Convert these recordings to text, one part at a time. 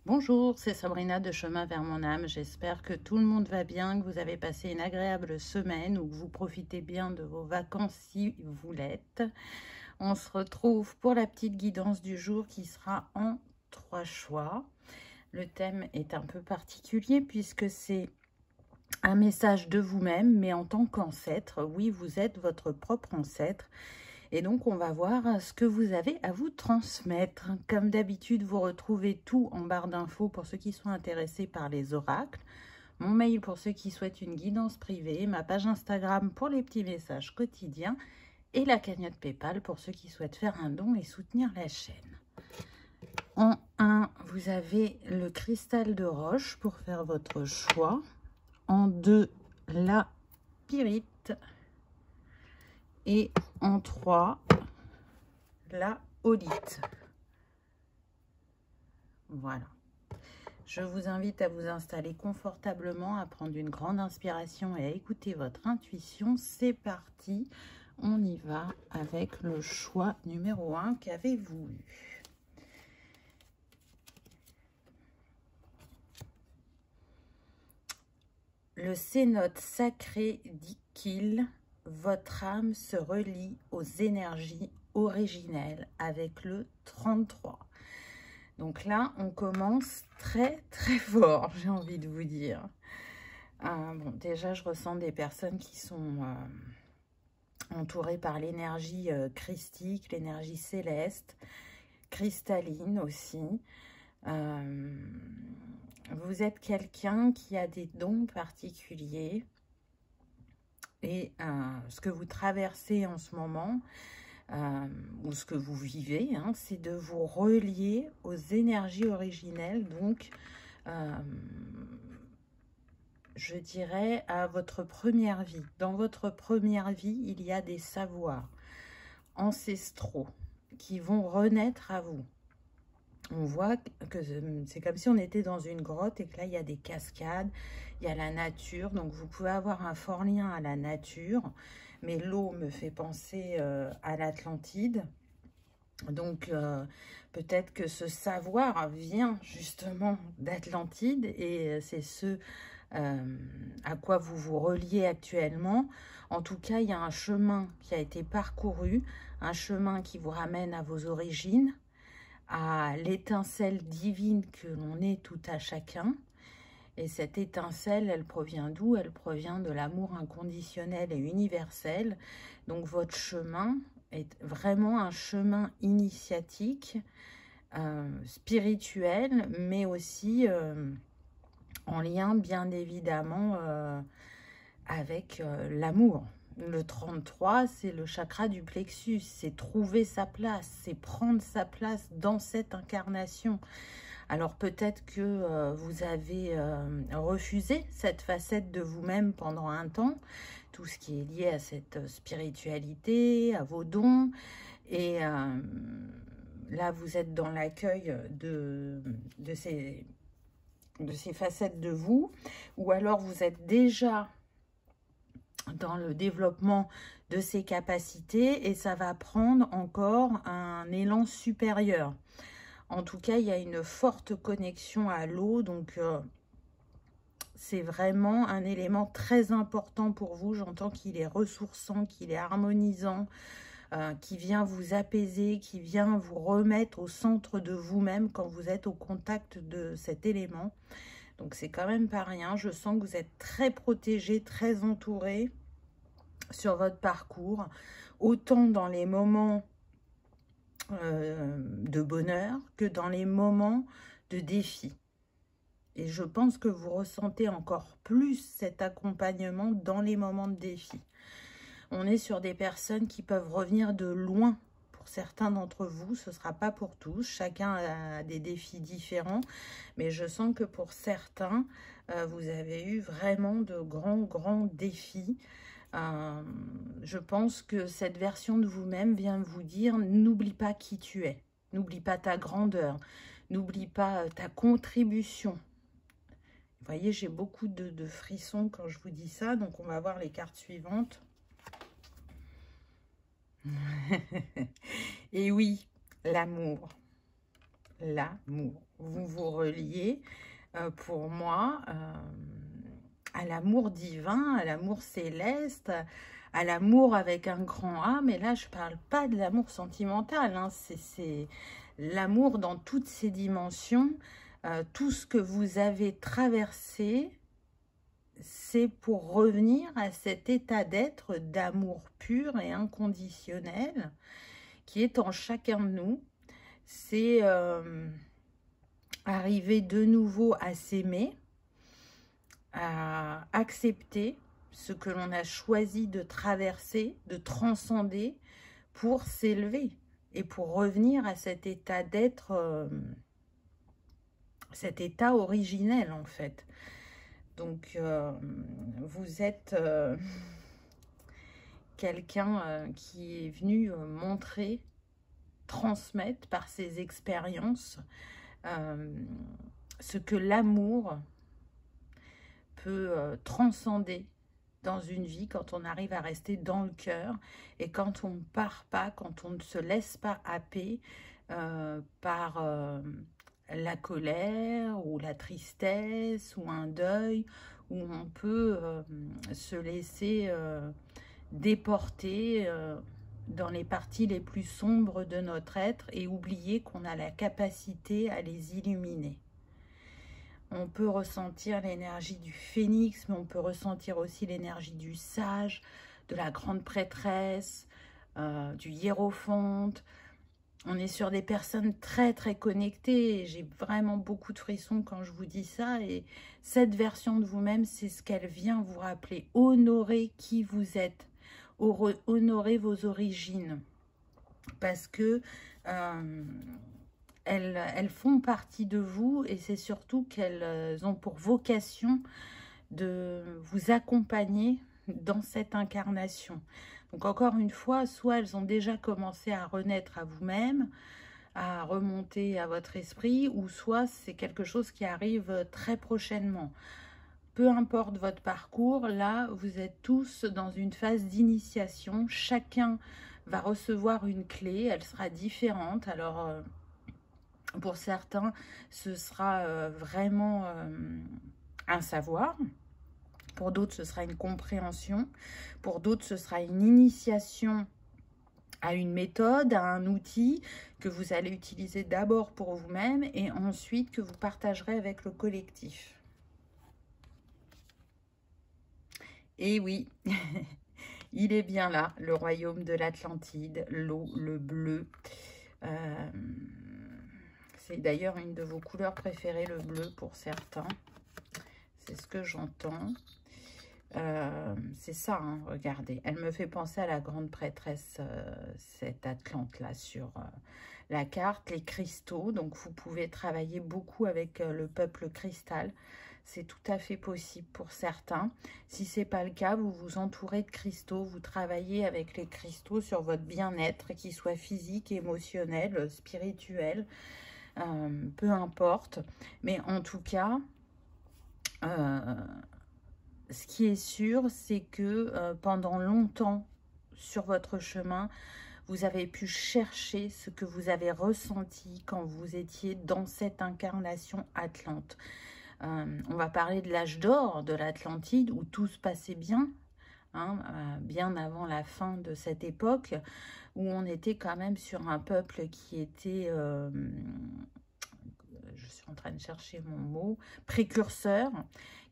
Bonjour, c'est Sabrina de Chemin vers mon âme. J'espère que tout le monde va bien, que vous avez passé une agréable semaine ou que vous profitez bien de vos vacances si vous l'êtes. On se retrouve pour la petite guidance du jour qui sera en 3 choix. Le thème est un peu particulier puisque c'est un message de vous-même, mais en tant qu'ancêtre. Oui, vous êtes votre propre ancêtre. Et donc, on va voir ce que vous avez à vous transmettre. Comme d'habitude, vous retrouvez tout en barre d'infos pour ceux qui sont intéressés par les oracles. Mon mail pour ceux qui souhaitent une guidance privée. Ma page Instagram pour les petits messages quotidiens. Et la cagnotte PayPal pour ceux qui souhaitent faire un don et soutenir la chaîne. En 1, vous avez le cristal de roche pour faire votre choix. En 2, la pyrite. Et en 3, la holite. Voilà. Je vous invite à vous installer confortablement, à prendre une grande inspiration et à écouter votre intuition. C'est parti, on y va avec le choix numéro 1 qu'avez-vous eu? Le cénote sacré dit qu'il, votre âme se relie aux énergies originelles avec le 33. Donc là, on commence très très fort, j'ai envie de vous dire. Bon, déjà, je ressens des personnes qui sont entourées par l'énergie christique, l'énergie céleste, cristalline aussi. Vous êtes quelqu'un qui a des dons particuliers. Et ce que vous traversez en ce moment, ou ce que vous vivez, hein, c'est de vous relier aux énergies originelles, donc je dirais à votre première vie. Dans votre première vie, il y a des savoirs ancestraux qui vont renaître à vous. On voit que c'est comme si on était dans une grotte et que là, il y a des cascades, il y a la nature. Donc, vous pouvez avoir un fort lien à la nature, mais l'eau me fait penser à l'Atlantide. Donc, peut-être que ce savoir vient justement d'Atlantide et c'est ce à quoi vous vous reliez actuellement. En tout cas, il y a un chemin qui a été parcouru, un chemin qui vous ramène à vos origines, à l'étincelle divine que l'on est tout à chacun. Et cette étincelle, elle provient d'où? Elle provient de l'amour inconditionnel et universel. Donc votre chemin est vraiment un chemin initiatique, spirituel, mais aussi en lien bien évidemment avec l'amour. Le 33, c'est le chakra du plexus, c'est trouver sa place, c'est prendre sa place dans cette incarnation. Alors peut-être que vous avez refusé cette facette de vous-même pendant un temps, tout ce qui est lié à cette spiritualité, à vos dons. Et là, vous êtes dans l'accueil de ces facettes de vous, ou alors vous êtes déjà dans le développement de ces capacités et ça va prendre encore un élan supérieur. En tout cas, il y a une forte connexion à l'eau, donc c'est vraiment un élément très important pour vous. J'entends qu'il est ressourçant, qu'il est harmonisant, qui vient vous apaiser, qui vient vous remettre au centre de vous-même quand vous êtes au contact de cet élément. Donc, c'est quand même pas rien. Je sens que vous êtes très protégé, très entouré sur votre parcours, autant dans les moments de bonheur que dans les moments de défi. Et je pense que vous ressentez encore plus cet accompagnement dans les moments de défi. On est sur des personnes qui peuvent revenir de loin. Pour certains d'entre vous, ce ne sera pas pour tous. Chacun a des défis différents. Mais je sens que pour certains, vous avez eu vraiment de grands défis. Je pense que cette version de vous-même vient vous dire, n'oublie pas qui tu es. N'oublie pas ta grandeur. N'oublie pas ta contribution. Vous voyez, j'ai beaucoup de frissons quand je vous dis ça. Donc, on va voir les cartes suivantes. Et oui, l'amour. l'amour. Vous vous reliez, pour moi, à l'amour divin, à l'amour céleste, à l'amour avec un grand A. Mais là, je ne parle pas de l'amour sentimental, hein. C'est l'amour dans toutes ses dimensions. Tout ce que vous avez traversé, c'est pour revenir à cet état d'être d'amour pur et inconditionnel qui est en chacun de nous. C'est arriver de nouveau à s'aimer, à accepter ce que l'on a choisi de traverser, de transcender pour s'élever et pour revenir à cet état d'être, cet état originel en fait. Donc, vous êtes quelqu'un qui est venu montrer, transmettre par ses expériences ce que l'amour peut transcender dans une vie quand on arrive à rester dans le cœur et quand on ne part pas, quand on ne se laisse pas happer par la colère ou la tristesse ou un deuil, où on peut se laisser déporter dans les parties les plus sombres de notre être et oublier qu'on a la capacité à les illuminer. On peut ressentir l'énergie du phénix, mais on peut ressentir aussi l'énergie du sage, de la grande prêtresse, du hiérophante. On est sur des personnes très très connectées. J'ai vraiment beaucoup de frissons quand je vous dis ça. Et cette version de vous-même, c'est ce qu'elle vient vous rappeler. Honorez qui vous êtes. Honorez vos origines. Parce que elles font partie de vous. Et c'est surtout qu'elles ont pour vocation de vous accompagner dans cette incarnation. Donc encore une fois, soit elles ont déjà commencé à renaître à vous-même, à remonter à votre esprit, ou soit c'est quelque chose qui arrive très prochainement. Peu importe votre parcours, là, vous êtes tous dans une phase d'initiation. Chacun va recevoir une clé, elle sera différente. Alors, pour certains, ce sera vraiment un savoir. Pour d'autres, ce sera une compréhension. Pour d'autres, ce sera une initiation à une méthode, à un outil que vous allez utiliser d'abord pour vous-même et ensuite que vous partagerez avec le collectif. Et oui, il est bien là, le royaume de l'Atlantide, l'eau, le bleu. C'est d'ailleurs une de vos couleurs préférées, le bleu, pour certains. C'est ce que j'entends. C'est ça, hein, regardez. Elle me fait penser à la grande prêtresse, cette Atlante-là, sur la carte, les cristaux. Donc, vous pouvez travailler beaucoup avec le peuple cristal. C'est tout à fait possible pour certains. Si ce n'est pas le cas, vous vous entourez de cristaux. Vous travaillez avec les cristaux sur votre bien-être, qu'il soit physique, émotionnel, spirituel, peu importe. Mais en tout cas... ce qui est sûr, c'est que pendant longtemps, sur votre chemin, vous avez pu chercher ce que vous avez ressenti quand vous étiez dans cette incarnation Atlante. On va parler de l'âge d'or de l'Atlantide, où tout se passait bien, hein, bien avant la fin de cette époque, où on était quand même sur un peuple qui était... je suis en train de chercher mon mot, précurseur,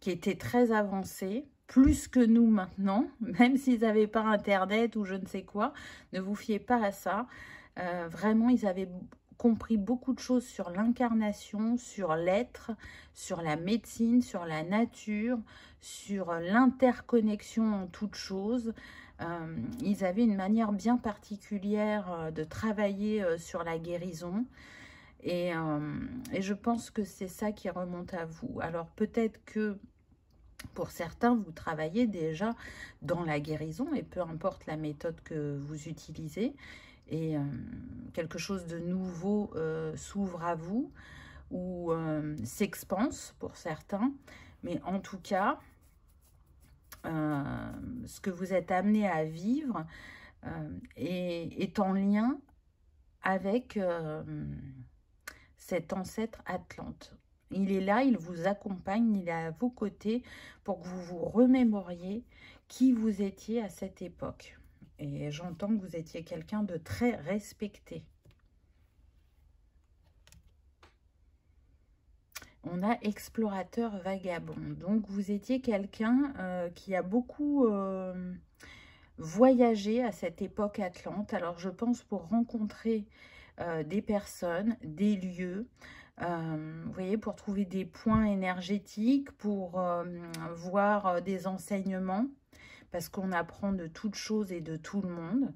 qui était très avancé, plus que nous maintenant, même s'ils n'avaient pas Internet ou je ne sais quoi, ne vous fiez pas à ça. Vraiment, ils avaient compris beaucoup de choses sur l'incarnation, sur l'être, sur la médecine, sur la nature, sur l'interconnexion en toutes choses. Ils avaient une manière bien particulière de travailler sur la guérison. Et je pense que c'est ça qui remonte à vous. Alors peut-être que pour certains, vous travaillez déjà dans la guérison et peu importe la méthode que vous utilisez. Et quelque chose de nouveau s'ouvre à vous ou s'expanse pour certains. Mais en tout cas, ce que vous êtes amené à vivre est en lien avec... cet ancêtre Atlante. Il est là, il vous accompagne, il est à vos côtés pour que vous vous remémoriez qui vous étiez à cette époque. Et j'entends que vous étiez quelqu'un de très respecté. On a explorateur vagabond. Donc, vous étiez quelqu'un qui a beaucoup voyagé à cette époque Atlante. Alors, je pense pour rencontrer des personnes, des lieux, vous voyez, pour trouver des points énergétiques, pour voir des enseignements, parce qu'on apprend de toutes choses et de tout le monde.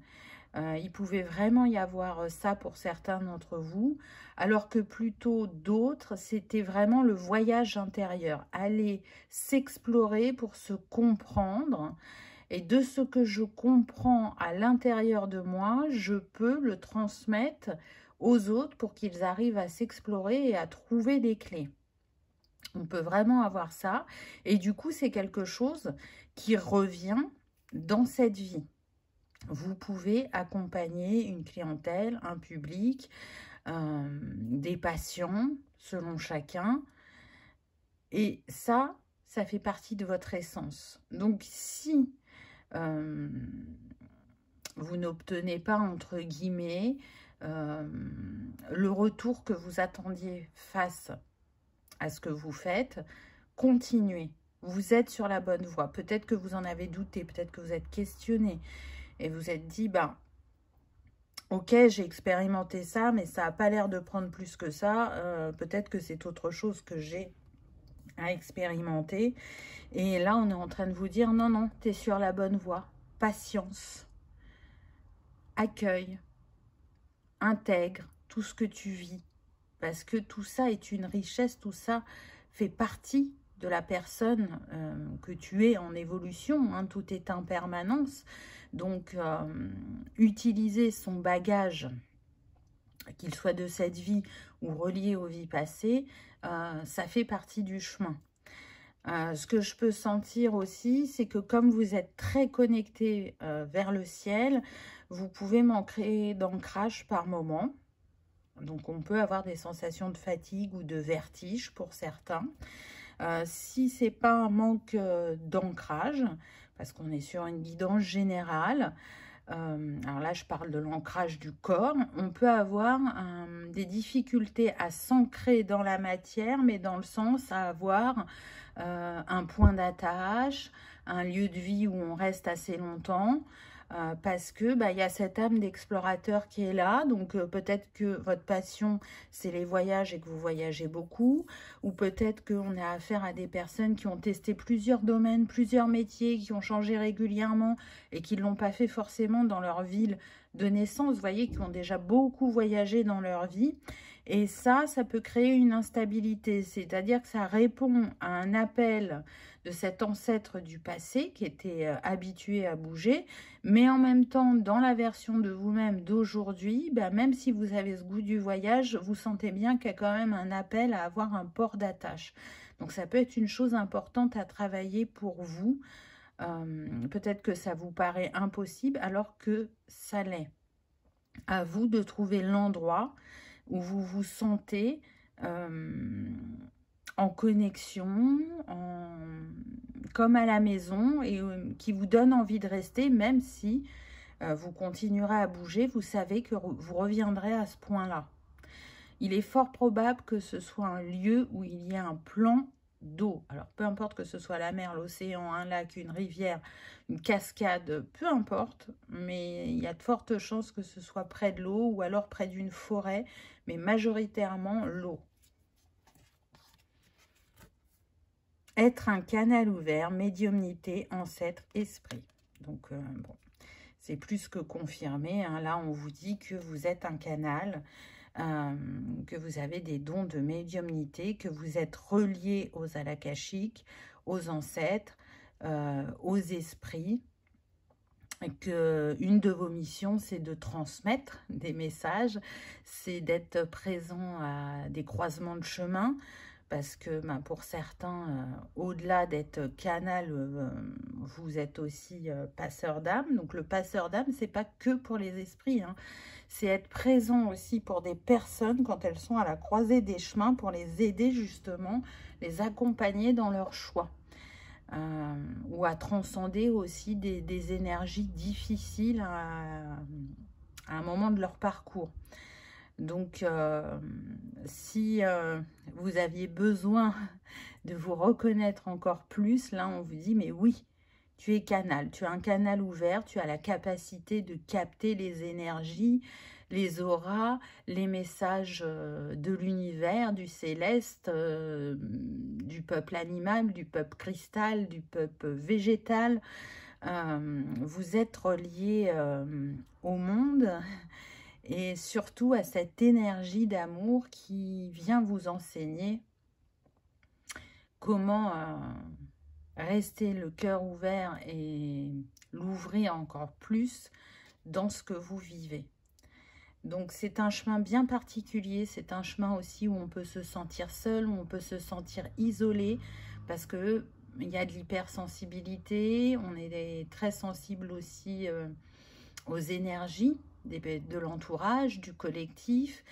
Il pouvait vraiment y avoir ça pour certains d'entre vous, alors que plutôt d'autres, c'était vraiment le voyage intérieur. Aller s'explorer pour se comprendre. Et de ce que je comprends à l'intérieur de moi, je peux le transmettre aux autres pour qu'ils arrivent à s'explorer et à trouver des clés. On peut vraiment avoir ça. Et du coup, c'est quelque chose qui revient dans cette vie. Vous pouvez accompagner une clientèle, un public, des patients, selon chacun. Et ça fait partie de votre essence. Donc, si vous n'obtenez pas, entre guillemets, le retour que vous attendiez face à ce que vous faites, continuez. Vous êtes sur la bonne voie. Peut-être que vous en avez douté, peut-être que vous êtes questionné et vous êtes dit, ben, ok, j'ai expérimenté ça, mais ça n'a pas l'air de prendre plus que ça. Peut-être que c'est autre chose que j'ai à expérimenter. Et là, on est en train de vous dire, non, non, tu es sur la bonne voie. Patience, accueille, intègre tout ce que tu vis. Parce que tout ça est une richesse, tout ça fait partie de la personne que tu es en évolution. Hein, tout est en permanence. Donc, utiliser son bagage, qu'il soit de cette vie ou relié aux vies passées, ça fait partie du chemin. Ce que je peux sentir aussi, c'est que comme vous êtes très connecté vers le ciel, vous pouvez manquer d'ancrage par moment. Donc, on peut avoir des sensations de fatigue ou de vertige pour certains. Si ce n'est pas un manque d'ancrage, parce qu'on est sur une guidance générale, alors là, je parle de l'ancrage du corps, on peut avoir des difficultés à s'ancrer dans la matière, mais dans le sens à avoir un point d'attache, un lieu de vie où on reste assez longtemps, parce que y a cette âme d'explorateur qui est là. Donc peut-être que votre passion c'est les voyages et que vous voyagez beaucoup, ou peut-être qu'on a affaire à des personnes qui ont testé plusieurs domaines, plusieurs métiers, qui ont changé régulièrement et qui ne l'ont pas fait forcément dans leur ville de naissance, vous voyez, qui ont déjà beaucoup voyagé dans leur vie. Et ça peut créer une instabilité, c'est-à-dire que ça répond à un appel de cet ancêtre du passé qui était habitué à bouger, mais en même temps, dans la version de vous-même d'aujourd'hui, même si vous avez ce goût du voyage, vous sentez bien qu'il y a quand même un appel à avoir un port d'attache. Donc ça peut être une chose importante à travailler pour vous. Peut-être que ça vous paraît impossible alors que ça l'est. À vous de trouver l'endroit où vous vous sentez en connexion, comme à la maison, et qui vous donne envie de rester, même si vous continuerez à bouger, vous savez que vous reviendrez à ce point-là. Il est fort probable que ce soit un lieu où il y a un plan d'eau. Alors, peu importe que ce soit la mer, l'océan, un lac, une rivière, une cascade, peu importe, mais il y a de fortes chances que ce soit près de l'eau ou alors près d'une forêt, mais majoritairement l'eau. Être un canal ouvert, médiumnité, ancêtre, esprit. Donc, bon, c'est plus que confirmé. Hein. Là, on vous dit que vous êtes un canal, que vous avez des dons de médiumnité, que vous êtes relié aux alakashiques, aux ancêtres, aux esprits, et que une de vos missions, c'est de transmettre des messages, c'est d'être présent à des croisements de chemin parce que ben, pour certains, au-delà d'être canal, vous êtes aussi passeur d'âme. Donc le passeur d'âme, c'est pas que pour les esprits, hein. C'est être présent aussi pour des personnes quand elles sont à la croisée des chemins, pour les aider justement, les accompagner dans leur choix. Ou à transcender aussi des énergies difficiles à un moment de leur parcours. Donc, si vous aviez besoin de vous reconnaître encore plus, là, on vous dit, mais oui, tu es canal, tu as un canal ouvert, tu as la capacité de capter les énergies, les auras, les messages de l'univers, du céleste, du peuple animal, du peuple cristal, du peuple végétal. Vous êtes relié au monde et surtout à cette énergie d'amour qui vient vous enseigner comment rester le cœur ouvert et l'ouvrir encore plus dans ce que vous vivez. Donc c'est un chemin bien particulier, c'est un chemin aussi où on peut se sentir seul, où on peut se sentir isolé, parce que il y a de l'hypersensibilité, on est très sensible aussi aux énergies de l'entourage, du collectif.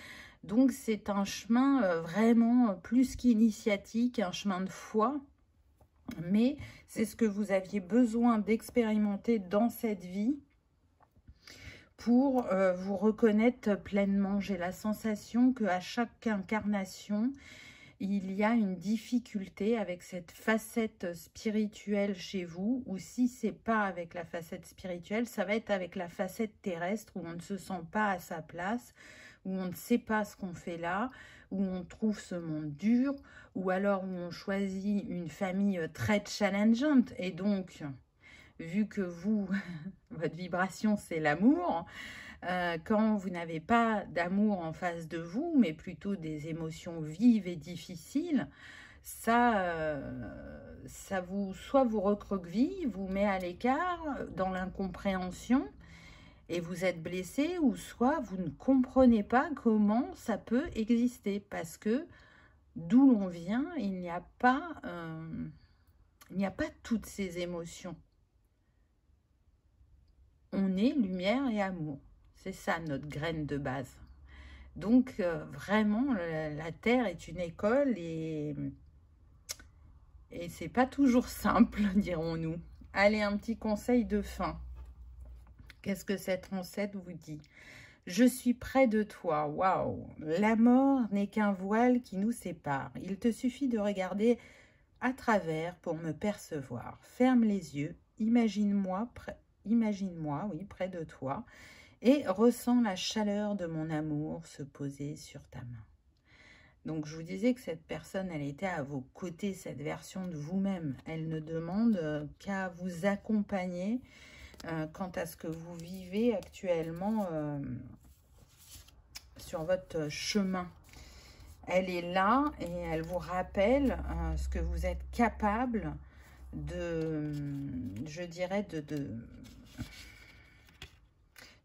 Donc c'est un chemin vraiment plus qu'initiatique, un chemin de foi, mais c'est ce que vous aviez besoin d'expérimenter dans cette vie pour vous reconnaître pleinement. J'ai la sensation qu'à chaque incarnation, il y a une difficulté avec cette facette spirituelle chez vous, ou si c'est pas avec la facette spirituelle, ça va être avec la facette terrestre, où on ne se sent pas à sa place, où on ne sait pas ce qu'on fait là, où on trouve ce monde dur, ou alors où on choisit une famille très challengeante, et donc, vu que vous, votre vibration c'est l'amour, quand vous n'avez pas d'amour en face de vous, mais plutôt des émotions vives et difficiles, ça soit vous recroqueville, vous met à l'écart dans l'incompréhension et vous êtes blessé, ou soit vous ne comprenez pas comment ça peut exister, parce que d'où l'on vient, il n'y a pas toutes ces émotions. On est lumière et amour. C'est ça notre graine de base. Donc vraiment, la Terre est une école et c'est pas toujours simple, dirons-nous. Allez, un petit conseil de fin. Qu'est-ce que cette recette vous dit? Je suis près de toi. Waouh! La mort n'est qu'un voile qui nous sépare. Il te suffit de regarder à travers pour me percevoir. Ferme les yeux. Imagine-moi, oui, près de toi. Et ressens la chaleur de mon amour se poser sur ta main. Donc, je vous disais que cette personne, elle était à vos côtés, cette version de vous-même. Elle ne demande qu'à vous accompagner quant à ce que vous vivez actuellement sur votre chemin. Elle est là et elle vous rappelle ce que vous êtes capable de, je dirais,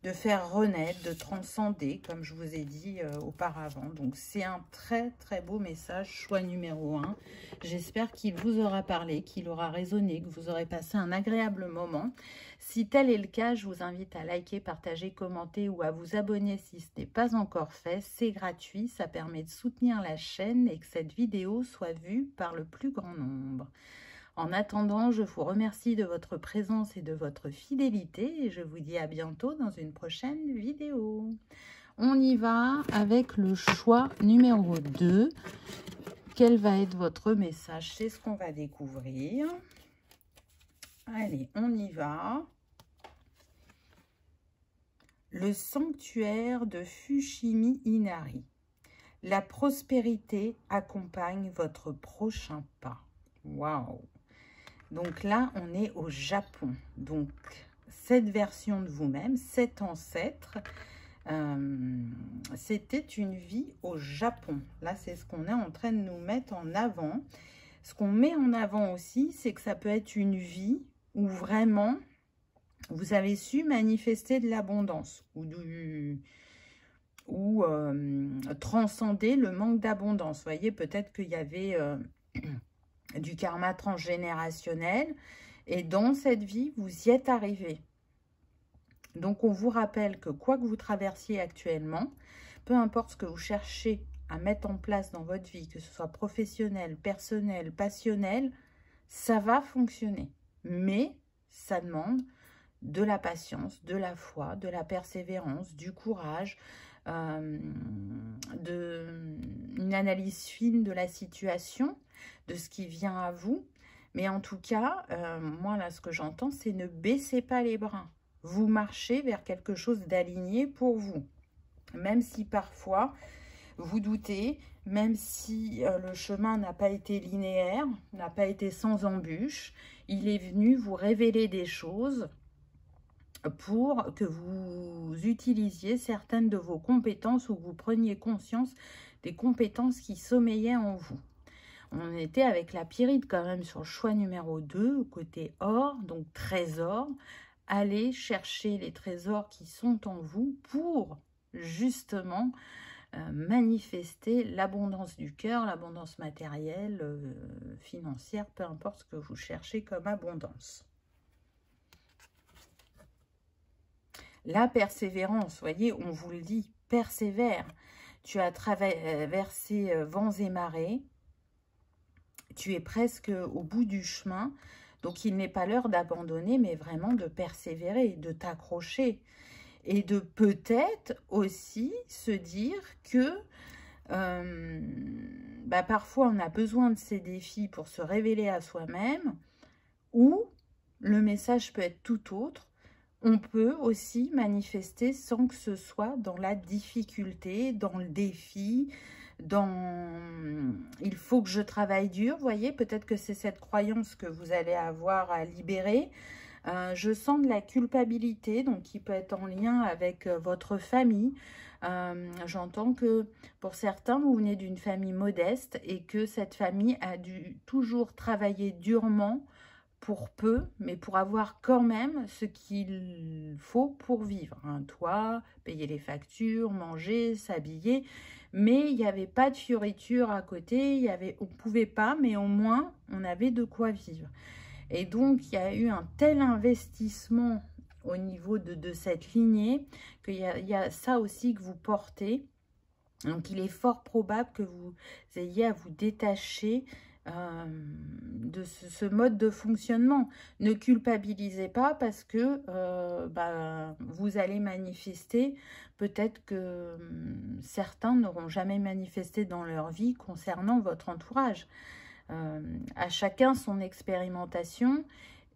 de faire renaître, de transcender, comme je vous ai dit auparavant. Donc, c'est un très, très beau message, choix numéro 1. J'espère qu'il vous aura parlé, qu'il aura résonné, que vous aurez passé un agréable moment. Si tel est le cas, je vous invite à liker, partager, commenter ou à vous abonner si ce n'est pas encore fait. C'est gratuit, ça permet de soutenir la chaîne et que cette vidéo soit vue par le plus grand nombre. En attendant, je vous remercie de votre présence et de votre fidélité et je vous dis à bientôt dans une prochaine vidéo. On y va avec le choix numéro 2. Quel va être votre message? C'est ce qu'on va découvrir. Allez, on y va. Le sanctuaire de Fushimi Inari. La prospérité accompagne votre prochain pas. Waouh! Donc là, on est au Japon. Donc, cette version de vous-même, cet ancêtre, c'était une vie au Japon. Là, c'est ce qu'on est en train de nous mettre en avant. Ce qu'on met en avant aussi, c'est que ça peut être une vie où vraiment, vous avez su manifester de l'abondance ou ou transcender le manque d'abondance. Vous voyez, peut-être qu'il y avait du karma transgénérationnel et dans cette vie, vous y êtes arrivé. Donc, on vous rappelle que quoi que vous traversiez actuellement, peu importe ce que vous cherchez à mettre en place dans votre vie, que ce soit professionnel, personnel, passionnel, ça va fonctionner. Mais ça demande de la patience, de la foi, de la persévérance, du courage, une analyse fine de la situation, de ce qui vient à vous. Mais en tout cas, moi là, ce que j'entends, c'est ne baissez pas les bras. Vous marchez vers quelque chose d'aligné pour vous. Même si parfois, vous doutez, même si le chemin n'a pas été linéaire, n'a pas été sans embûches, il est venu vous révéler des choses pour que vous utilisiez certaines de vos compétences ou que vous preniez conscience des compétences qui sommeillaient en vous. On était avec la Pyrite quand même sur le choix numéro 2, côté or, donc trésor. Allez chercher les trésors qui sont en vous pour justement manifester l'abondance du cœur, l'abondance matérielle, financière, peu importe ce que vous cherchez comme abondance. La persévérance, vous voyez, on vous le dit, persévère. Tu as traversé vents et marées, tu es presque au bout du chemin, donc il n'est pas l'heure d'abandonner, mais vraiment de persévérer, de t'accrocher. Et de peut-être aussi se dire que parfois on a besoin de ces défis pour se révéler à soi-même, ou le message peut être tout autre. On peut aussi manifester sans que ce soit dans la difficulté, dans le défi, dans « il faut que je travaille dur ». Vous voyez, peut-être que c'est cette croyance que vous allez avoir à libérer. Je sens de la culpabilité, donc qui peut être en lien avec votre famille. J'entends que pour certains, vous venez d'une famille modeste et que cette famille a dû toujours travailler durement pour peu, mais pour avoir quand même ce qu'il faut pour vivre. Un toit, payer les factures, manger, s'habiller. Mais il n'y avait pas de fioriture à côté, on ne pouvait pas, mais au moins on avait de quoi vivre. Et donc, il y a eu un tel investissement au niveau de cette lignée qu'il y a ça aussi que vous portez. Donc, il est fort probable que vous ayez à vous détacher de ce mode de fonctionnement. Ne culpabilisez pas parce que vous allez manifester. Peut-être que certains n'auront jamais manifesté dans leur vie concernant votre entourage. À chacun son expérimentation.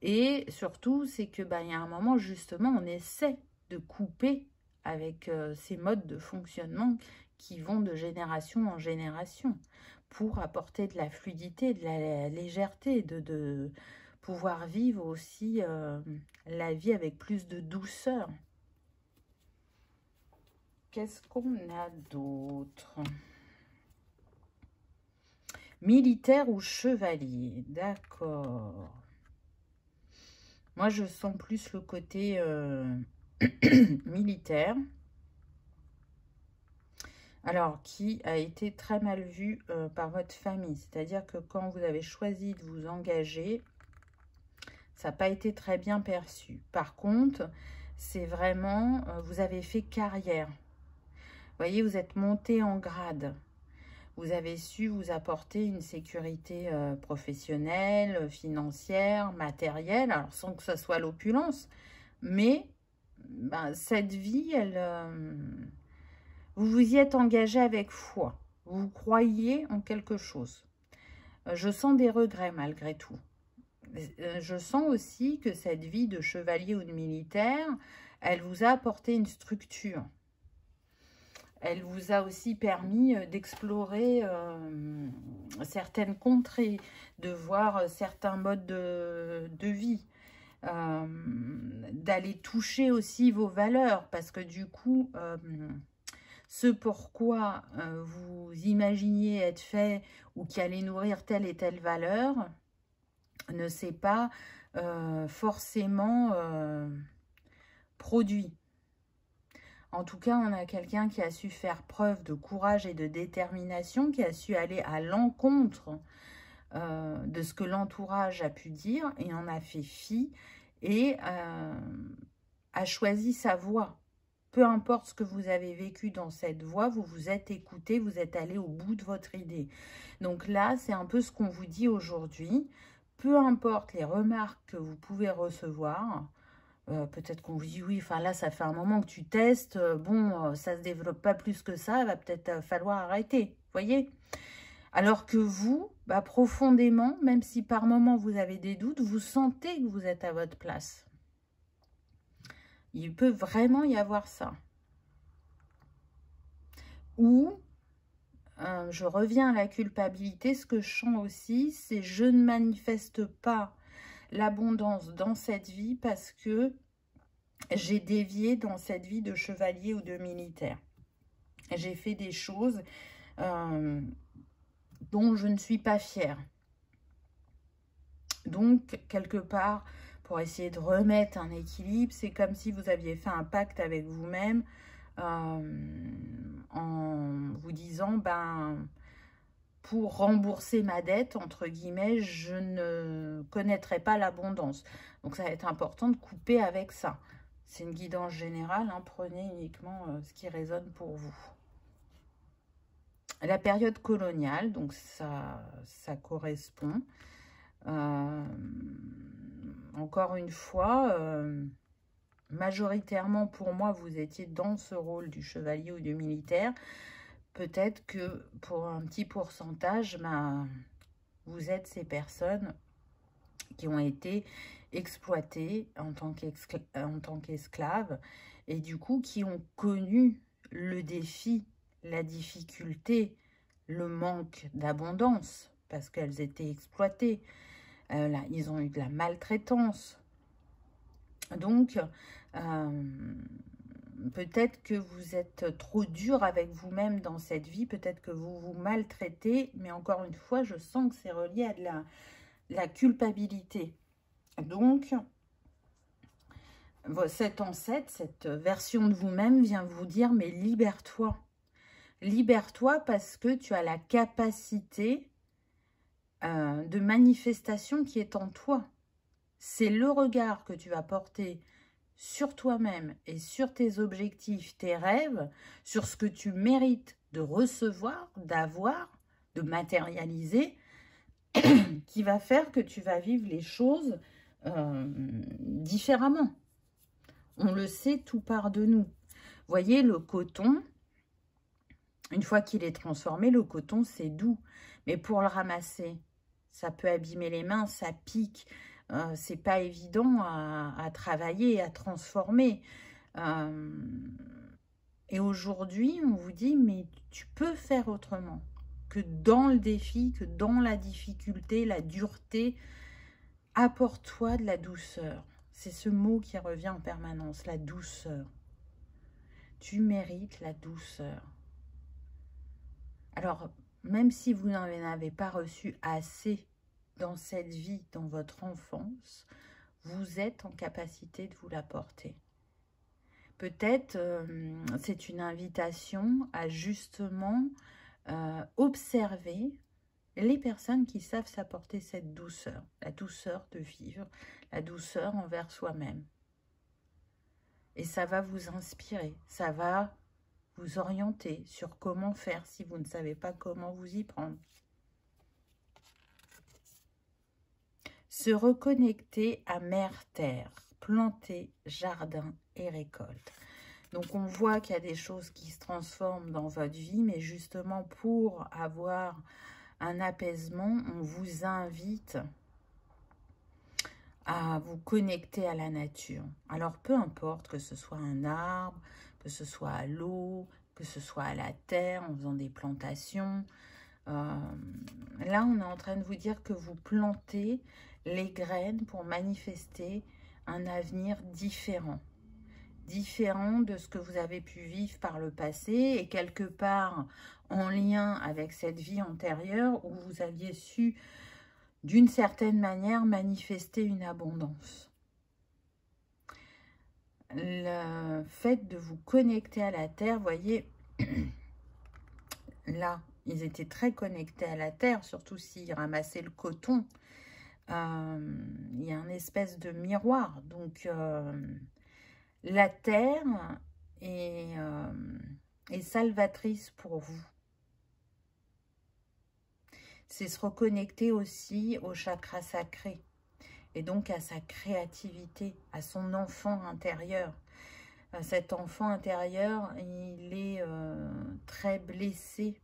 Et surtout, c'est que il y a un moment, justement, on essaie de couper avec ces modes de fonctionnement qui vont de génération en génération pour apporter de la fluidité, de la légèreté, de pouvoir vivre aussi la vie avec plus de douceur. Qu'est-ce qu'on a d'autre ? Militaire ou chevalier, d'accord. Moi, je sens plus le côté militaire. Alors, qui a été très mal vu par votre famille. C'est-à-dire que quand vous avez choisi de vous engager, ça n'a pas été très bien perçu. Par contre, c'est vraiment, vous avez fait carrière. Vous voyez, vous êtes monté en grade. Vous avez su vous apporter une sécurité professionnelle, financière, matérielle, alors sans que ce soit l'opulence. Mais cette vie, vous vous y êtes engagé avec foi. Vous croyez en quelque chose. Je sens des regrets malgré tout. Je sens aussi que cette vie de chevalier ou de militaire, elle vous a apporté une structure. Elle vous a aussi permis d'explorer certaines contrées, de voir certains modes de vie, d'aller toucher aussi vos valeurs, parce que du coup, ce pourquoi vous imaginiez être fait ou qui allait nourrir telle et telle valeur ne s'est pas forcément produit. En tout cas, on a quelqu'un qui a su faire preuve de courage et de détermination, qui a su aller à l'encontre de ce que l'entourage a pu dire, et en a fait fi, et a choisi sa voie. Peu importe ce que vous avez vécu dans cette voie, vous vous êtes écouté, vous êtes allé au bout de votre idée. Donc là, c'est un peu ce qu'on vous dit aujourd'hui. Peu importe les remarques que vous pouvez recevoir, peut-être qu'on vous dit, oui, enfin là, ça fait un moment que tu testes, bon, ça se développe pas plus que ça, il va peut-être falloir arrêter, voyez? Alors que vous, bah, profondément, même si par moment vous avez des doutes, vous sentez que vous êtes à votre place. Il peut vraiment y avoir ça. Ou, je reviens à la culpabilité, ce que je sens aussi, c'est je ne manifeste pas l'abondance dans cette vie parce que j'ai dévié dans cette vie de chevalier ou de militaire. J'ai fait des choses dont je ne suis pas fière. Donc, quelque part, pour essayer de remettre un équilibre, c'est comme si vous aviez fait un pacte avec vous-même en vous disant, ben, pour rembourser ma dette, entre guillemets, je ne connaîtrai pas l'abondance. Donc, ça va être important de couper avec ça. C'est une guidance générale, hein, prenez uniquement ce qui résonne pour vous. La période coloniale, donc ça correspond. Encore une fois, majoritairement pour moi, vous étiez dans ce rôle du chevalier ou du militaire. Peut-être que pour un petit pourcentage, ben, vous êtes ces personnes qui ont été exploitées en tant qu'esclaves et du coup qui ont connu le défi, la difficulté, le manque d'abondance parce qu'elles étaient exploitées. Là, ils ont eu de la maltraitance. Donc, peut-être que vous êtes trop dur avec vous-même dans cette vie. Peut-être que vous vous maltraitez. Mais encore une fois, je sens que c'est relié à de la culpabilité. Donc, cet ancêtre, cette version de vous-même vient vous dire, mais libère-toi. Libère-toi parce que tu as la capacité de manifestation qui est en toi. C'est le regard que tu vas porter sur toi-même et sur tes objectifs, tes rêves, sur ce que tu mérites de recevoir, d'avoir, de matérialiser, qui va faire que tu vas vivre les choses différemment. On le sait, tout part de nous. Voyez, le coton, une fois qu'il est transformé, le coton, c'est doux. Mais pour le ramasser, ça peut abîmer les mains, ça pique. C'est pas évident à travailler, à transformer. Et aujourd'hui, on vous dit, mais tu peux faire autrement que dans le défi, que dans la difficulté, la dureté. Apporte-toi de la douceur. C'est ce mot qui revient en permanence, la douceur. Tu mérites la douceur. Alors, même si vous n'en avez pas reçu assez dans cette vie, dans votre enfance, vous êtes en capacité de vous l'apporter. Peut-être c'est une invitation à justement observer les personnes qui savent s'apporter cette douceur, la douceur de vivre, la douceur envers soi-même. Et ça va vous inspirer, ça va vous orienter sur comment faire si vous ne savez pas comment vous y prendre. Se reconnecter à Mère Terre, planter, jardin et récolte. Donc on voit qu'il y a des choses qui se transforment dans votre vie, mais justement pour avoir un apaisement, on vous invite à vous connecter à la nature. Alors peu importe que ce soit un arbre, que ce soit à l'eau, que ce soit à la terre, en faisant des plantations. Là, on est en train de vous dire que vous plantez les graines pour manifester un avenir différent. Différent de ce que vous avez pu vivre par le passé et quelque part en lien avec cette vie antérieure où vous aviez su d'une certaine manière manifester une abondance. le fait de vous connecter à la Terre, voyez, là, ils étaient très connectés à la Terre, surtout s'ils ramassaient le coton. Il y a une espèce de miroir. Donc, la Terre est salvatrice pour vous. C'est se reconnecter aussi au chakra sacré et donc à sa créativité, à son enfant intérieur. Cet enfant intérieur, il est très blessé.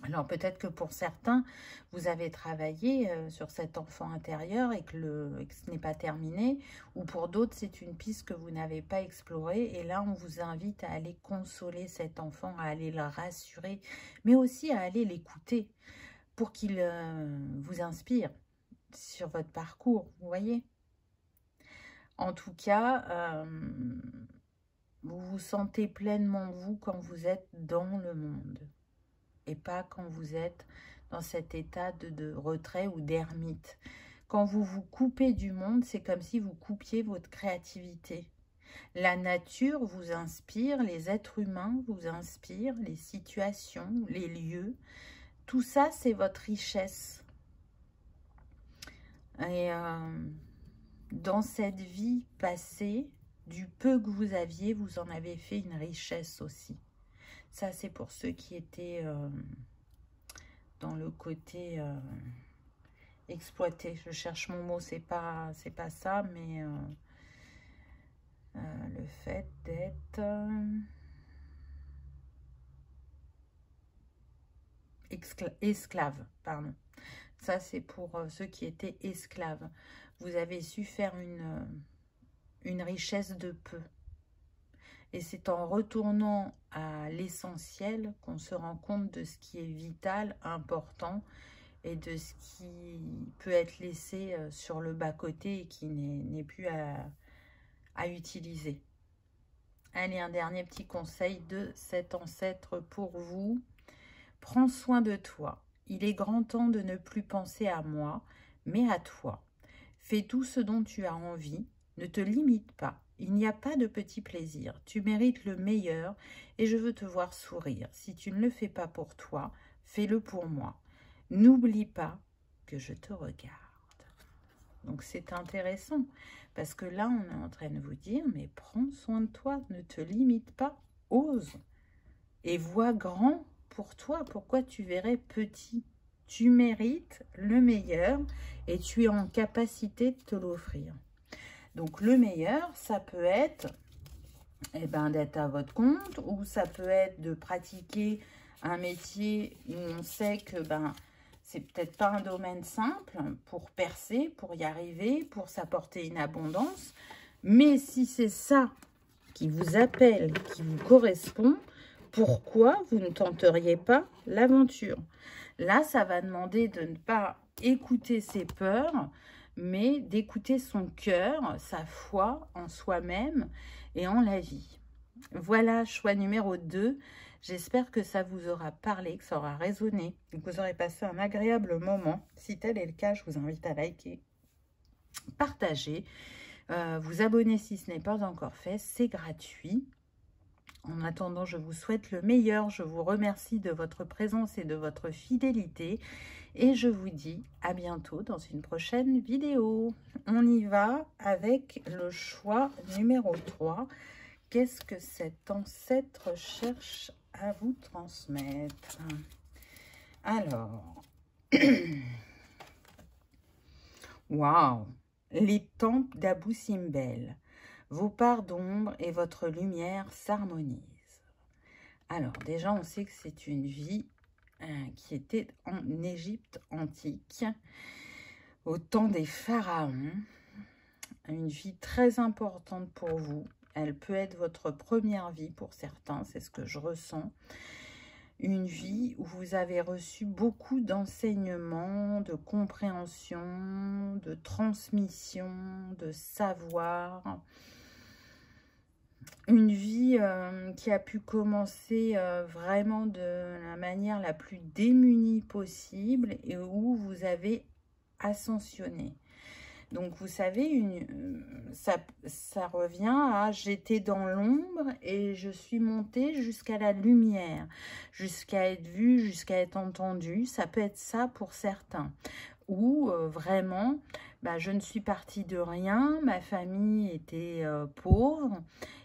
Alors peut-être que pour certains, vous avez travaillé sur cet enfant intérieur et que ce n'est pas terminé, ou pour d'autres, c'est une piste que vous n'avez pas explorée. Et là, on vous invite à aller consoler cet enfant, à aller le rassurer, mais aussi à aller l'écouter pour qu'il vous inspire sur votre parcours, vous voyez. En tout cas, vous vous sentez pleinement vous quand vous êtes dans le monde et pas quand vous êtes dans cet état de retrait ou d'ermite. Quand vous vous coupez du monde, c'est comme si vous coupiez votre créativité. La nature vous inspire, les êtres humains vous inspirent, les situations, les lieux. Tout ça, c'est votre richesse. Et dans cette vie passée, du peu que vous aviez, vous en avez fait une richesse aussi. Ça, c'est pour ceux qui étaient dans le côté exploité. Je cherche mon mot, c'est pas ça, mais le fait d'être esclave, pardon. Ça, c'est pour ceux qui étaient esclaves. Vous avez su faire une richesse de peu. Et c'est en retournant à l'essentiel qu'on se rend compte de ce qui est vital, important, et de ce qui peut être laissé sur le bas-côté et qui n'est plus à utiliser. Allez, un dernier petit conseil de cet ancêtre pour vous. Prends soin de toi. Il est grand temps de ne plus penser à moi, mais à toi. Fais tout ce dont tu as envie. Ne te limite pas. Il n'y a pas de petit plaisir. Tu mérites le meilleur et je veux te voir sourire. Si tu ne le fais pas pour toi, fais-le pour moi. N'oublie pas que je te regarde. Donc c'est intéressant parce que là, on est en train de vous dire, mais prends soin de toi, ne te limite pas, ose et vois grand pour toi. Pourquoi tu verrais petit? Tu mérites le meilleur et tu es en capacité de te l'offrir. Donc le meilleur, ça peut être d'être à votre compte ou ça peut être de pratiquer un métier où on sait que c'est peut-être pas un domaine simple pour percer, pour y arriver, pour s'apporter une abondance. Mais si c'est ça qui vous appelle, qui vous correspond, pourquoi vous ne tenteriez pas l'aventure? Là, ça va demander de ne pas écouter ses peurs, mais d'écouter son cœur, sa foi en soi-même et en la vie. Voilà, choix numéro 2. J'espère que ça vous aura parlé, que ça aura résonné, que vous aurez passé un agréable moment. Si tel est le cas, je vous invite à liker, partager, vous abonner si ce n'est pas encore fait, c'est gratuit. En attendant, je vous souhaite le meilleur. Je vous remercie de votre présence et de votre fidélité. Et je vous dis à bientôt dans une prochaine vidéo. On y va avec le choix numéro 3. Qu'est-ce que cet ancêtre cherche à vous transmettre? Alors, waouh! Les tempes d'Abou Simbel. Vos parts d'ombre et votre lumière s'harmonisent. Alors, déjà, on sait que c'est une vie qui était en Égypte antique, au temps des pharaons. Une vie très importante pour vous. Elle peut être votre première vie pour certains, c'est ce que je ressens. Une vie où vous avez reçu beaucoup d'enseignements, de compréhension, de transmission, de savoir. Une vie qui a pu commencer vraiment de la manière la plus démunie possible et où vous avez ascensionné. Donc, vous savez, ça revient à j'étais dans l'ombre et je suis montée jusqu'à la lumière, jusqu'à être vue, jusqu'à être entendue. Ça peut être ça pour certains. Ou vraiment, bah, je ne suis partie de rien, ma famille était pauvre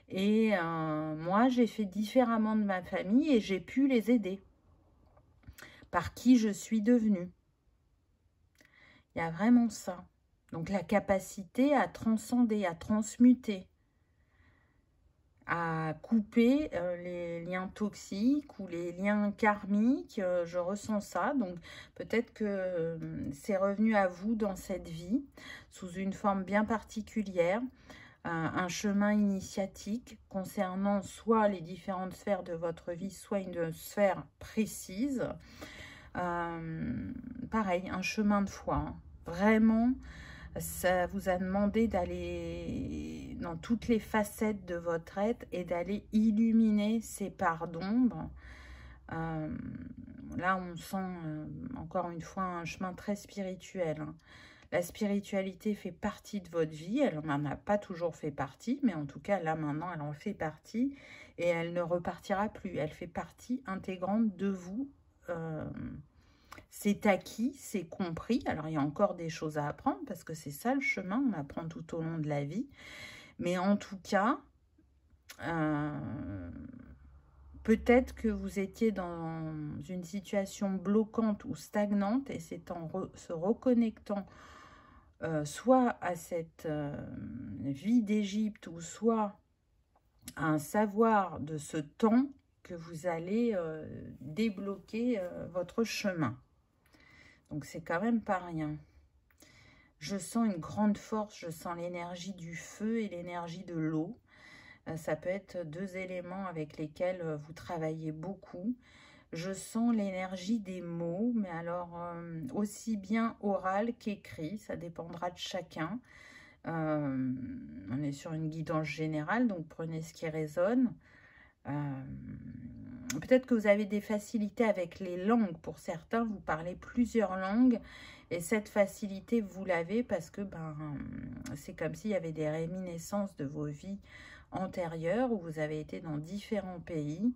et moi, j'ai fait différemment de ma famille et j'ai pu les aider. Par qui je suis devenue. Il y a vraiment ça. Donc la capacité à transcender, à transmuter, à couper les liens toxiques ou les liens karmiques. Je ressens ça. Donc peut-être que c'est revenu à vous dans cette vie, sous une forme bien particulière. Un chemin initiatique concernant soit les différentes sphères de votre vie, soit une sphère précise. Pareil, un chemin de foi. Hein. Vraiment, ça vous a demandé d'aller dans toutes les facettes de votre être et d'aller illuminer ces parts d'ombre. Là, on sent encore une fois un chemin très spirituel. Hein. La spiritualité fait partie de votre vie. Elle n'en a pas toujours fait partie, mais en tout cas, là, maintenant, elle en fait partie et elle ne repartira plus. Elle fait partie intégrante de vous. C'est acquis, c'est compris. Alors, il y a encore des choses à apprendre parce que c'est ça le chemin. On apprend tout au long de la vie. Mais en tout cas, peut-être que vous étiez dans une situation bloquante ou stagnante et c'est en se reconnectant soit à cette vie d'Égypte ou soit à un savoir de ce temps que vous allez débloquer votre chemin. Donc, c'est quand même pas rien. Je sens une grande force, je sens l'énergie du feu et l'énergie de l'eau. Ça peut être deux éléments avec lesquels vous travaillez beaucoup. Je sens l'énergie des mots, mais alors aussi bien oral qu'écrit, ça dépendra de chacun. On est sur une guidance générale, donc prenez ce qui résonne. Peut-être que vous avez des facilités avec les langues. Pour certains, vous parlez plusieurs langues. Et cette facilité, vous l'avez parce que c'est comme s'il y avait des réminiscences de vos vies antérieures où vous avez été dans différents pays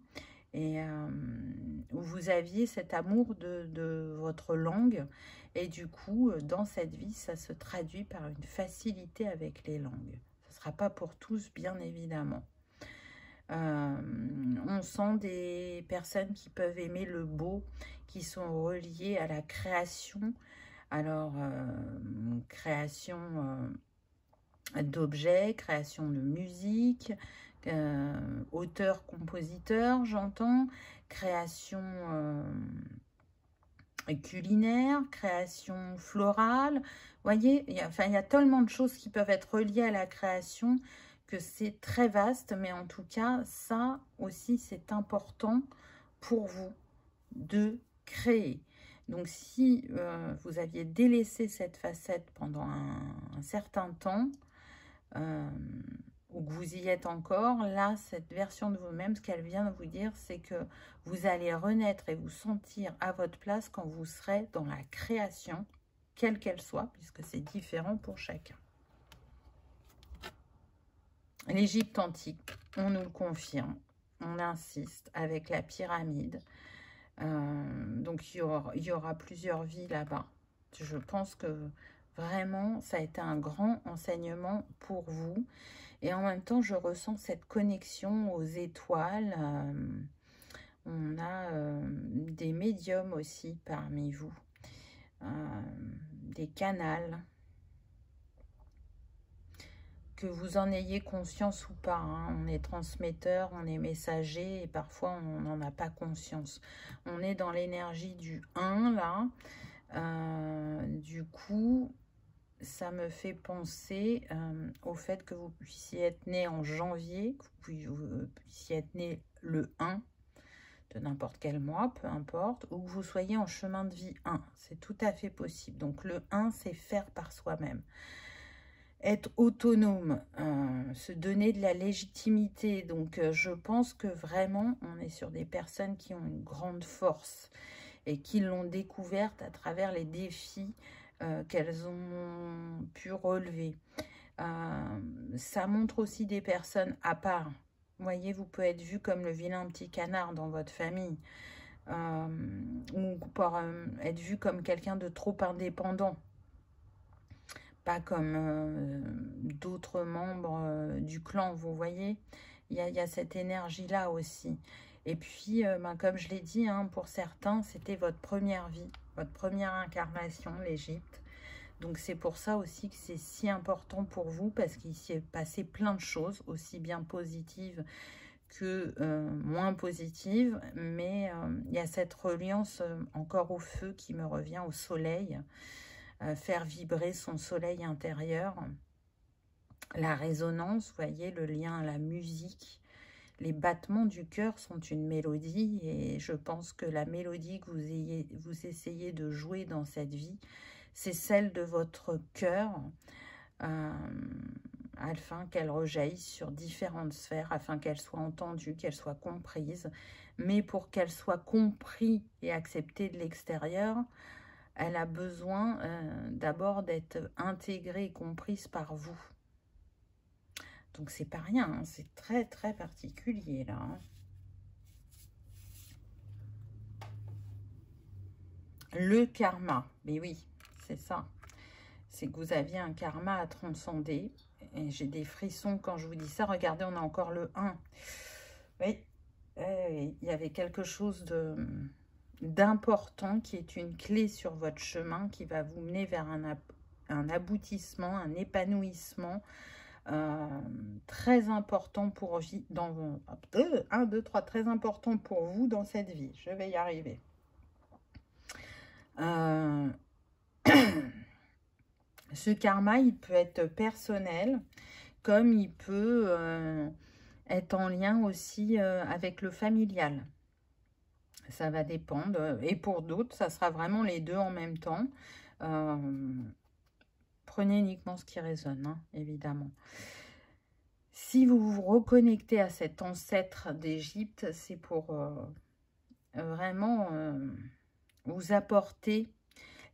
et où vous aviez cet amour de votre langue. Et du coup, dans cette vie, ça se traduit par une facilité avec les langues. Ce ne sera pas pour tous, bien évidemment. On sent des personnes qui peuvent aimer le beau, qui sont reliées à la création. Alors, création d'objets, création de musique, auteur-compositeur, j'entends, création culinaire, création florale. Vous voyez, il y a tellement de choses qui peuvent être reliées à la création que c'est très vaste, mais en tout cas, ça aussi, c'est important pour vous de créer. Donc, si vous aviez délaissé cette facette pendant un certain temps, ou que vous y êtes encore, là, cette version de vous-même, ce qu'elle vient de vous dire, c'est que vous allez renaître et vous sentir à votre place quand vous serez dans la création, quelle qu'elle soit, puisque c'est différent pour chacun. L'Égypte antique, on nous le confirme, on insiste avec la pyramide. Donc, il y aura plusieurs vies là-bas. Je pense que vraiment, ça a été un grand enseignement pour vous. Et en même temps, je ressens cette connexion aux étoiles. On a des médiums aussi parmi vous, des canals. Que vous en ayez conscience ou pas, hein. On est transmetteur, on est messager et parfois on n'en a pas conscience. On est dans l'énergie du 1 là. Du coup, ça me fait penser au fait que vous puissiez être né en janvier, que vous puissiez être né le 1 de n'importe quel mois, peu importe, ou que vous soyez en chemin de vie 1. C'est tout à fait possible. Donc le 1, c'est faire par soi-même. Être autonome, se donner de la légitimité. Donc, je pense que vraiment, on est sur des personnes qui ont une grande force et qui l'ont découverte à travers les défis qu'elles ont pu relever. Ça montre aussi des personnes à part. Vous voyez, vous pouvez être vu comme le vilain petit canard dans votre famille. Ou pour être vu comme quelqu'un de trop indépendant. Pas comme d'autres membres du clan, vous voyez. Il y a cette énergie-là aussi. Et puis, comme je l'ai dit, hein, pour certains, c'était votre première vie, votre première incarnation, l'Égypte. Donc, c'est pour ça aussi que c'est si important pour vous, parce qu'il s'y est passé plein de choses, aussi bien positives que moins positives. Mais il y a cette reliance encore au feu qui me revient, au soleil. Faire vibrer son soleil intérieur. La résonance, vous voyez, le lien à la musique. Les battements du cœur sont une mélodie et je pense que la mélodie que vous essayez de jouer dans cette vie, c'est celle de votre cœur, afin qu'elle rejaillisse sur différentes sphères, afin qu'elle soit entendue, qu'elle soit comprise. Mais pour qu'elle soit comprise et acceptée de l'extérieur, elle a besoin d'abord d'être intégrée et comprise par vous. Donc, c'est pas rien, hein, c'est très, très particulier, là. Hein. Le karma, mais oui, c'est ça. C'est que vous aviez un karma à transcender. Et j'ai des frissons quand je vous dis ça. Regardez, on a encore le 1. Oui, il y avait quelque chose d'important qui est une clé sur votre chemin qui va vous mener vers un aboutissement, un épanouissement très important pour dans 1, 2, 3, très important pour vous dans cette vie. Je vais y arriver. Ce karma, il peut être personnel, comme il peut être en lien aussi avec le familial. Ça va dépendre. Et pour d'autres, ça sera vraiment les deux en même temps. Prenez uniquement ce qui résonne, hein, évidemment. Si vous vous reconnectez à cet ancêtre d'Égypte, c'est pour vraiment vous apporter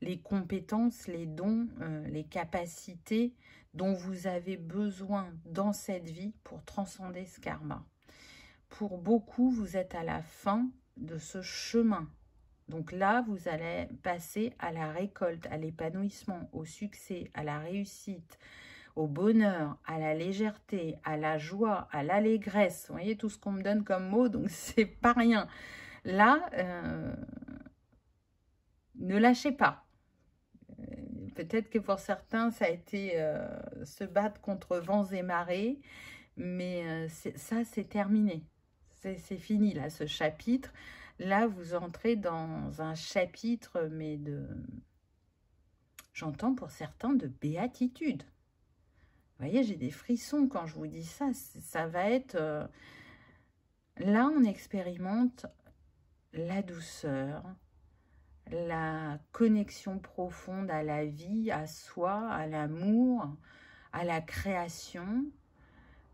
les compétences, les dons, les capacités dont vous avez besoin dans cette vie pour transcender ce karma. Pour beaucoup, vous êtes à la fin de ce chemin. Donc là, vous allez passer à la récolte, à l'épanouissement, au succès, à la réussite, au bonheur, à la légèreté, à la joie, à l'allégresse. Vous voyez tout ce qu'on me donne comme mot, donc c'est pas rien. Là, ne lâchez pas. Peut-être que pour certains, ça a été se battre contre vents et marées, mais ça, c'est terminé. C'est fini, là, ce chapitre. Là, vous entrez dans un chapitre, mais j'entends pour certains, de béatitude. Vous voyez, j'ai des frissons quand je vous dis ça. Ça va être... là, on expérimente la douceur, la connexion profonde à la vie, à soi, à l'amour, à la création,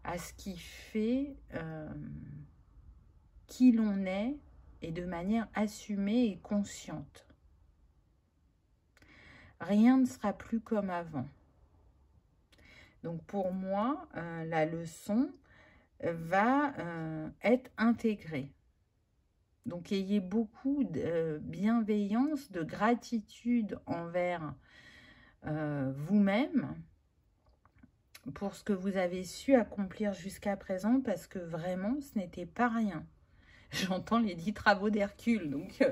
à ce qui fait qui l'on est et de manière assumée et consciente. Rien ne sera plus comme avant. Donc pour moi, la leçon va être intégrée. Donc ayez beaucoup de bienveillance, de gratitude envers vous-même pour ce que vous avez su accomplir jusqu'à présent, parce que vraiment, ce n'était pas rien. J'entends les 10 travaux d'Hercule, donc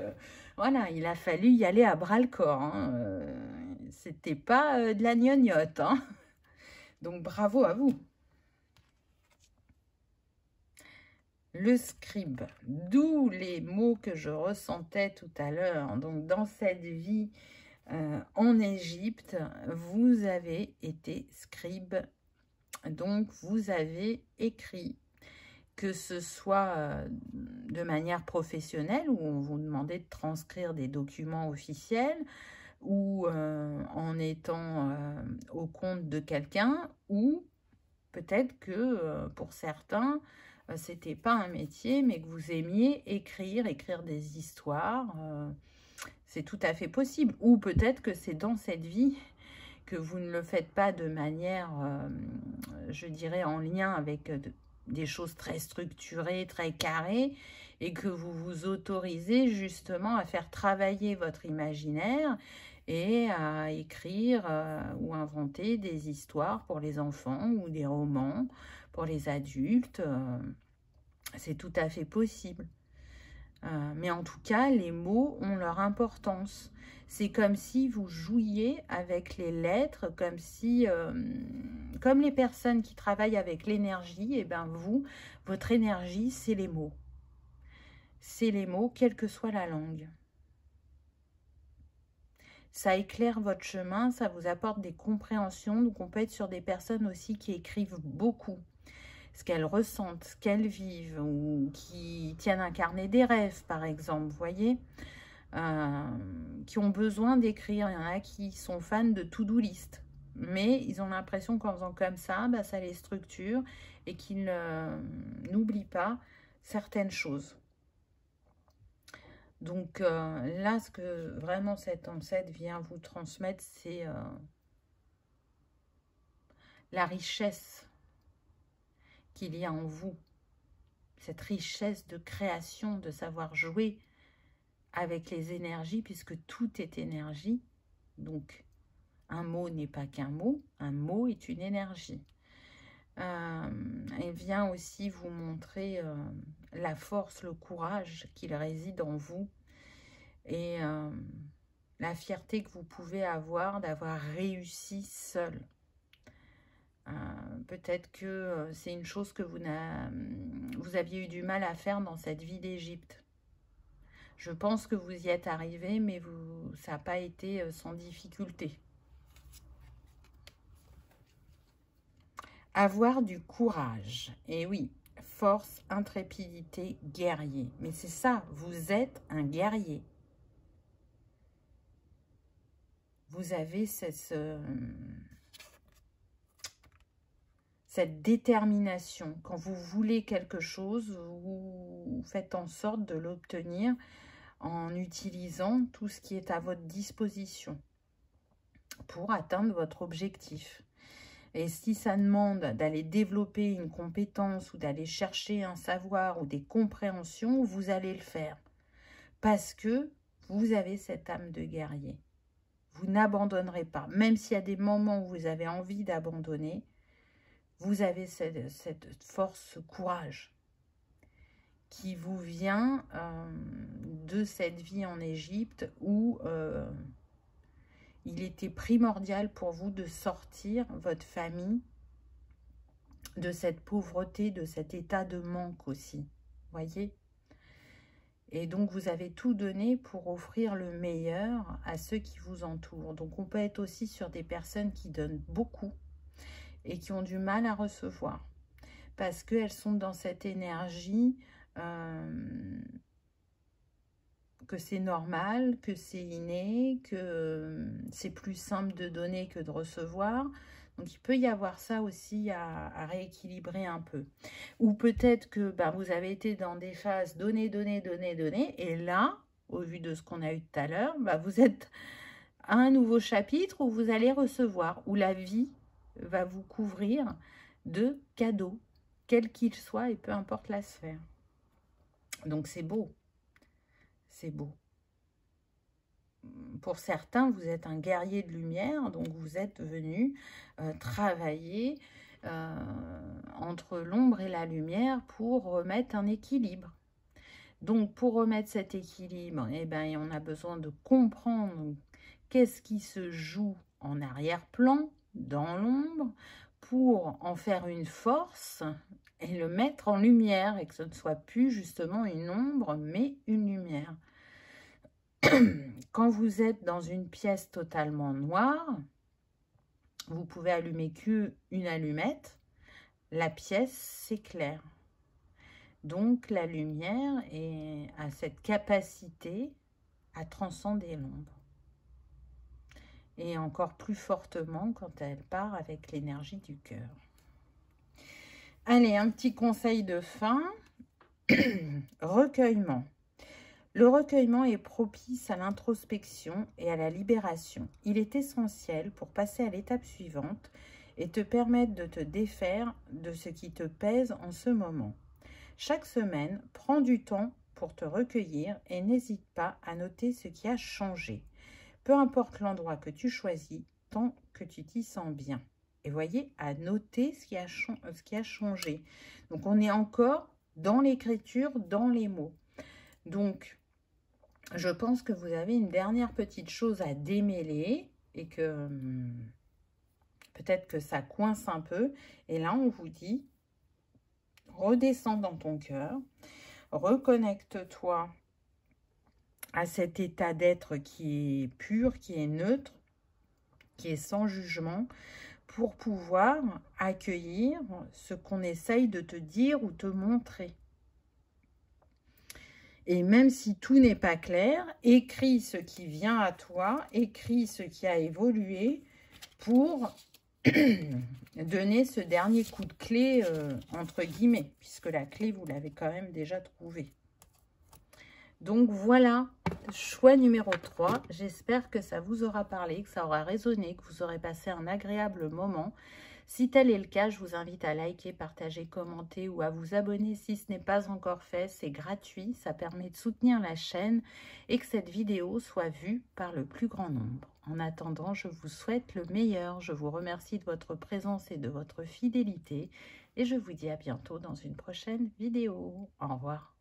voilà, il a fallu y aller à bras-le-corps. Hein. C'était pas de la gnognotte. Hein. Donc bravo à vous. Le scribe, d'où les mots que je ressentais tout à l'heure. Donc dans cette vie en Égypte, vous avez été scribe. Donc vous avez écrit, que ce soit de manière professionnelle, où on vous demandait de transcrire des documents officiels, ou en étant au compte de quelqu'un, ou peut-être que pour certains, c'était pas un métier, mais que vous aimiez écrire des histoires. C'est tout à fait possible. Ou peut-être que c'est dans cette vie que vous ne le faites pas de manière, je dirais, en lien avec des choses très structurées, très carrées, et que vous vous autorisez justement à faire travailler votre imaginaire et à écrire ou inventer des histoires pour les enfants ou des romans pour les adultes. C'est tout à fait possible. Mais en tout cas, les mots ont leur importance. C'est comme si vous jouiez avec les lettres, comme si, comme les personnes qui travaillent avec l'énergie, et bien vous, votre énergie, c'est les mots. C'est les mots, quelle que soit la langue. Ça éclaire votre chemin, ça vous apporte des compréhensions. Donc on peut être sur des personnes aussi qui écrivent beaucoup, ce qu'elles ressentent, ce qu'elles vivent, ou qui tiennent un carnet des rêves, par exemple, vous voyez, qui ont besoin d'écrire. Il y en a qui sont fans de to-do list, mais ils ont l'impression qu'en faisant comme ça, bah, ça les structure et qu'ils n'oublient pas certaines choses. Donc là, ce que vraiment cet ancêtre vient vous transmettre, c'est la richesse qu'il y a en vous, cette richesse de création, de savoir jouer avec les énergies, puisque tout est énergie. Donc, un mot n'est pas qu'un mot, un mot est une énergie. Elle vient aussi vous montrer la force, le courage qu'il réside en vous et la fierté que vous pouvez avoir d'avoir réussi seul. Peut-être que c'est une chose que vous aviez eu du mal à faire dans cette vie d'Égypte. Je pense que vous y êtes arrivé, mais ça n'a pas été sans difficulté. Avoir du courage. Et oui, force, intrépidité, guerrier. Mais c'est ça, vous êtes un guerrier. Vous avez cette détermination. Quand vous voulez quelque chose, vous faites en sorte de l'obtenir en utilisant tout ce qui est à votre disposition pour atteindre votre objectif. Et si ça demande d'aller développer une compétence ou d'aller chercher un savoir ou des compréhensions, vous allez le faire. Parce que vous avez cette âme de guerrier. Vous n'abandonnerez pas. Même s'il y a des moments où vous avez envie d'abandonner, vous avez cette force, ce courage qui vous vient de cette vie en Égypte où il était primordial pour vous de sortir votre famille de cette pauvreté, de cet état de manque aussi, voyez. Et donc, vous avez tout donné pour offrir le meilleur à ceux qui vous entourent. Donc, on peut être aussi sur des personnes qui donnent beaucoup et qui ont du mal à recevoir parce qu'elles sont dans cette énergie que c'est normal, que c'est inné, que c'est plus simple de donner que de recevoir. Donc, il peut y avoir ça aussi à rééquilibrer un peu. Ou peut-être que vous avez été dans des phases donner, donner, donner, donner. Et là, au vu de ce qu'on a eu tout à l'heure, vous êtes à un nouveau chapitre où vous allez recevoir, où la vie va vous couvrir de cadeaux, quels qu'ils soient et peu importe la sphère. Donc, c'est beau. C'est beau. Pour certains, vous êtes un guerrier de lumière, donc vous êtes venu travailler entre l'ombre et la lumière pour remettre un équilibre. Donc, pour remettre cet équilibre, on a besoin de comprendre qu'est-ce qui se joue en arrière-plan, dans l'ombre, pour en faire une force et le mettre en lumière, et que ce ne soit plus justement une ombre, mais une lumière. Quand vous êtes dans une pièce totalement noire, vous pouvez allumer qu'une allumette, la pièce s'éclaire. Donc la lumière a cette capacité à transcender l'ombre. Et encore plus fortement quand elle part avec l'énergie du cœur. Allez, un petit conseil de fin. Recueillement. Le recueillement est propice à l'introspection et à la libération. Il est essentiel pour passer à l'étape suivante et te permettre de te défaire de ce qui te pèse en ce moment. Chaque semaine, prends du temps pour te recueillir et n'hésite pas à noter ce qui a changé. Peu importe l'endroit que tu choisis, tant que tu t'y sens bien. Et voyez, à noter ce qui a changé. Donc, on est encore dans l'écriture, dans les mots. Donc, je pense que vous avez une dernière petite chose à démêler et que peut-être que ça coince un peu. Et là, on vous dit, redescends dans ton cœur, reconnecte-toi à cet état d'être qui est pur, qui est neutre, qui est sans jugement, pour pouvoir accueillir ce qu'on essaye de te dire ou te montrer. Et même si tout n'est pas clair, écris ce qui vient à toi, écris ce qui a évolué pour donner ce dernier coup de clé, entre guillemets, puisque la clé, vous l'avez quand même déjà trouvée. Donc voilà, choix numéro 3. J'espère que ça vous aura parlé, que ça aura résonné, que vous aurez passé un agréable moment. Si tel est le cas, je vous invite à liker, partager, commenter ou à vous abonner si ce n'est pas encore fait. C'est gratuit, ça permet de soutenir la chaîne et que cette vidéo soit vue par le plus grand nombre. En attendant, je vous souhaite le meilleur. Je vous remercie de votre présence et de votre fidélité et je vous dis à bientôt dans une prochaine vidéo. Au revoir.